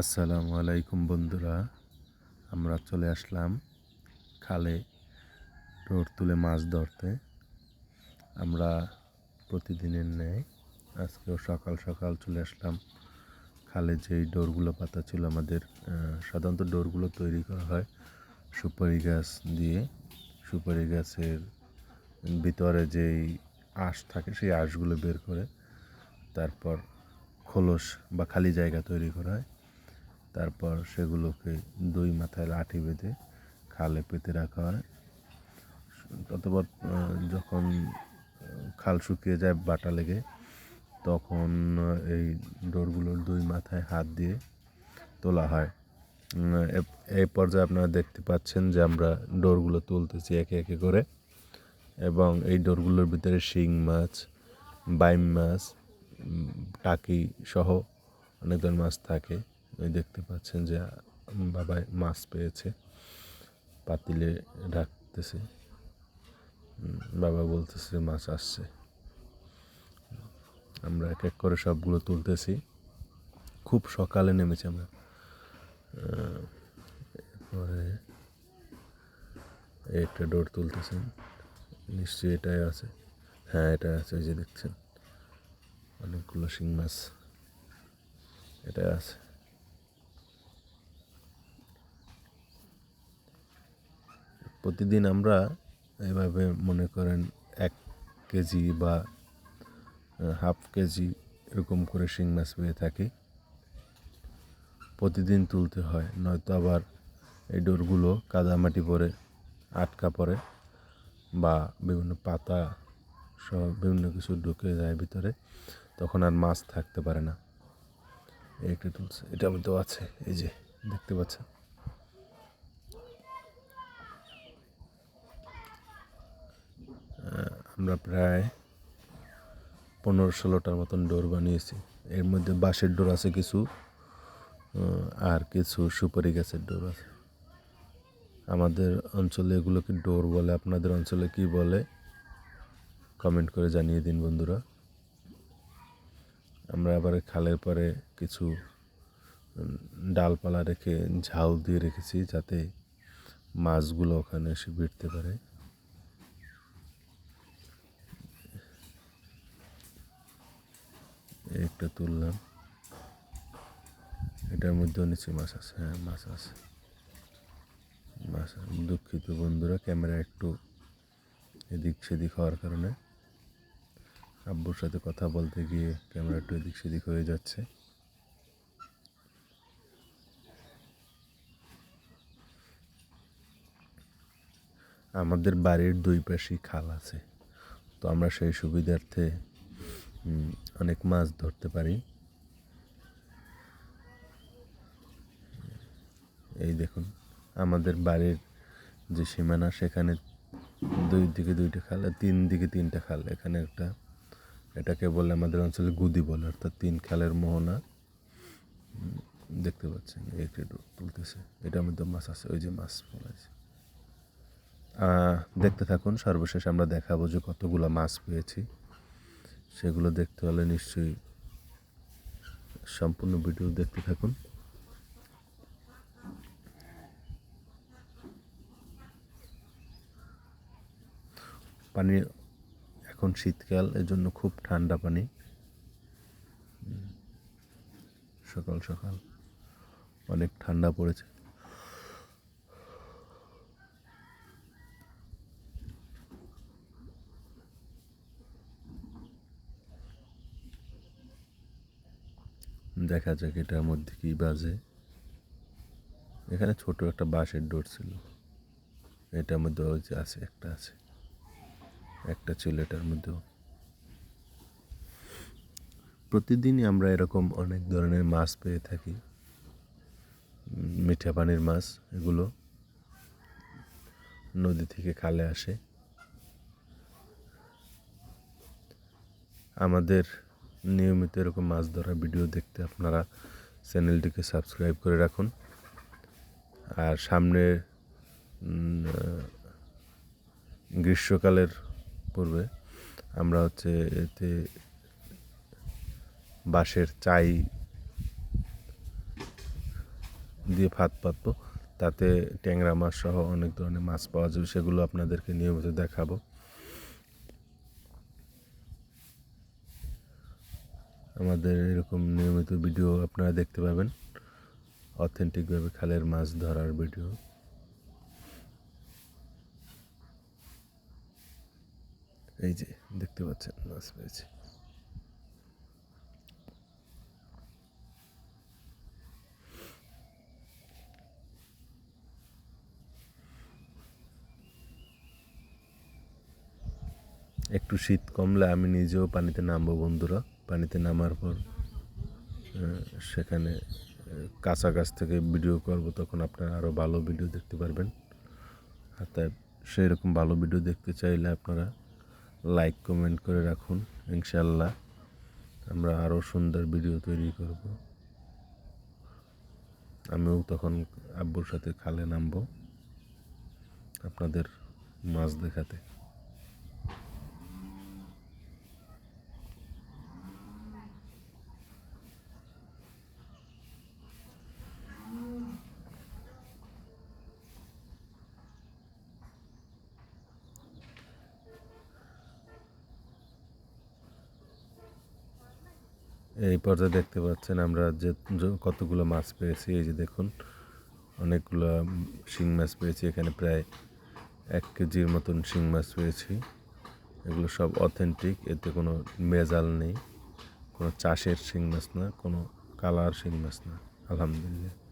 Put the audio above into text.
আসসালামু আলাইকুম বন্ধুরা, আমরা চলে আসলাম খালে ডোর তুলে মাছ ধরতে। আমরা প্রতিদিনের ন্যায় আজকেও সকাল সকাল চলে আসলাম খালে। যেই ডোরগুলো পাতা ছিল আমাদের, সাধারণত ডোরগুলো তৈরি করা হয় সুপারি গাছ দিয়ে। সুপারি গাছের ভিতরে যেই আঁশ থাকে সেই আঁশগুলো বের করে তারপর খোলস বা খালি জায়গা তৈরি করা হয়। তারপর সেগুলোকে দুই মাথায় লাঠি বেঁধে খালে পেতে রাখা হয়। অতঃপর যখন খাল শুকিয়ে যায় বাটা লেগে, তখন এই ডোরগুলোর দুই মাথায় হাত দিয়ে তোলা হয়। এই পর্যায়ে আপনারা দেখতে পাচ্ছেন যে আমরা ডোরগুলো তুলতেছি একে একে করে, এবং এই ডোরগুলোর ভিতরে শিং মাছ, বাইম মাছ, টাকি সহ অনেক ধরনের মাছ থাকে। ওই দেখতে পাচ্ছেন যে বাবা মাছ পেয়েছে, পাতিলে রাখতেছে। বাবা বলতেছে মাছ আসছে। আমরা এক এক করে সবগুলো তুলতেছি। খুব সকালে নেমেছি আমরা। পরে একটা ডোর তুলতেছেন, নিশ্চয়ই এটাই আছে। হ্যাঁ, এটা আছে। ওই যে দেখছেন অনেকগুলো শিং মাছ, এটা আছে। প্রতিদিন আমরা এভাবে মনে করেন 1 কেজি বা হাফ কেজি এরকম করে শিং মাছ পেয়ে থাকি। প্রতিদিন তুলতে হয়, নয়তো আবার এই ডোরগুলো কাদামাটি পরে আটকা পড়ে বা বিভিন্ন পাতা সহ বিভিন্ন কিছু ঢুকে যায় ভিতরে, তখন আর মাছ থাকতে পারে না। এইটা তুলছে, এটার মধ্যেও আছে। এই যে দেখতে পাচ্ছেন, আমরা প্রায় 15-16টার মতন ডোর বানিয়েছি। এর মধ্যে বাঁশের ডোর আছে কিছু, আর কিছু সুপারি গাছের ডোর আছে। আমাদের অঞ্চলে এগুলোকে ডোর বলে, আপনাদের অঞ্চলে কি বলে কমেন্ট করে জানিয়ে দিন বন্ধুরা। আমরা আবার খালের পরে কিছু ডালপালা রেখে ঝাউ দিয়ে রেখেছি, যাতে মাছগুলো ওখানে এসে ভিড়তে পারে। একটা তুললাম, এটার মধ্যেও নিচে মাছ আছে। হ্যাঁ, মাছ আছে, মাছ। দুঃখিত বন্ধুরা, ক্যামেরা একটু এদিক সেদিক হওয়ার কারণে, আব্বুর সাথে কথা বলতে গিয়ে ক্যামেরা একটু এদিক সেদিক হয়ে যাচ্ছে। আমাদের বাড়ির দুই পাশেই খাল আছে, তো আমরা সেই সুবিধার্থে অনেক মাছ ধরতে পারি। এই দেখুন, আমাদের বাড়ির যে সীমানা, সেখানে দুই দিকে দুইটা খাল, 3 দিকে 3টা খাল। এখানে একটা, এটাকে বলে আমাদের অঞ্চলে গুদি বলে, অর্থাৎ 3 খালের মোহনা। দেখতে পাচ্ছেন একটু তুলতেছে, এটার মধ্যে মাছ আছে। ওই যে মাছ পড়েছে, দেখতে থাকুন। সর্বশেষ আমরা দেখাবো যে কতগুলো মাছ পেয়েছি। সেগুলো দেখতে হলে নিশ্চয়ই সম্পূর্ণ ভিডিও দেখতে থাকুন। পানি এখন শীতকাল, এর জন্য খুব ঠান্ডা পানি। সকাল সকাল অনেক ঠান্ডা পড়েছে। দেখা যাক এটার মধ্যে কি বাজে। এখানে ছোট একটা বাঁশের ডোর ছিল, এটার মধ্যে ওই যে আছে, একটা আছে, একটা ছিল এটার মধ্যেও। প্রতিদিনই আমরা এরকম অনেক ধরনের মাছ পেয়ে থাকি। মিঠা পানির মাছ, এগুলো নদী থেকে খালে আসে। আমাদের নিয়মিত এরকম মাছ ধরার ভিডিও দেখতে আপনারা চ্যানেলটিকে সাবস্ক্রাইব করে রাখুন। আর সামনে গ্রীষ্মকালের পূর্বে আমরা এতে বাঁশের চাই দিয়ে ফাঁদ পাতবো, তাতে ট্যাংরা মাছ সহ অনেক ধরনের মাছ পাওয়া যাবে, সেগুলো আপনাদেরকে নিয়মিত দেখাবো। আমাদের এরকম নিয়মিত ভিডিও আপনারা দেখতে পাবেন, অথেন্টিকভাবে খালের মাছ ধরার ভিডিও। এই যে দেখতে পাচ্ছেন মাছ পেয়েছি। একটু শীত কমলে আমি নিজেও পানিতে নামবো বন্ধুরা। পানিতে নামার পর সেখানে কাছা কাছ থেকে ভিডিও করব, তখন আপনারা আরও ভালো ভিডিও দেখতে পারবেন। আর তাই সেই রকম ভালো ভিডিও দেখতে চাইলে আপনারা লাইক কমেন্ট করে রাখুন। ইনশাল্লাহ আমরা আরও সুন্দর ভিডিও তৈরি করব। আমিও তখন আব্বুর সাথে খালে নামবো আপনাদের মাছ দেখাতে। এই পর্যায়ে দেখতে পাচ্ছেন আমরা যে কতগুলো মাছ পেয়েছি। এই যে দেখুন, অনেকগুলো শিং মাছ পেয়েছি। এখানে প্রায় 1 কেজির মতন শিং মাছ পেয়েছি। এগুলো সব অথেন্টিক, এতে কোনো ভেজাল নেই, কোনো চাষের শিং মাছ না, কোনো কালার শিং মাছ না। আলহামদুলিল্লাহ।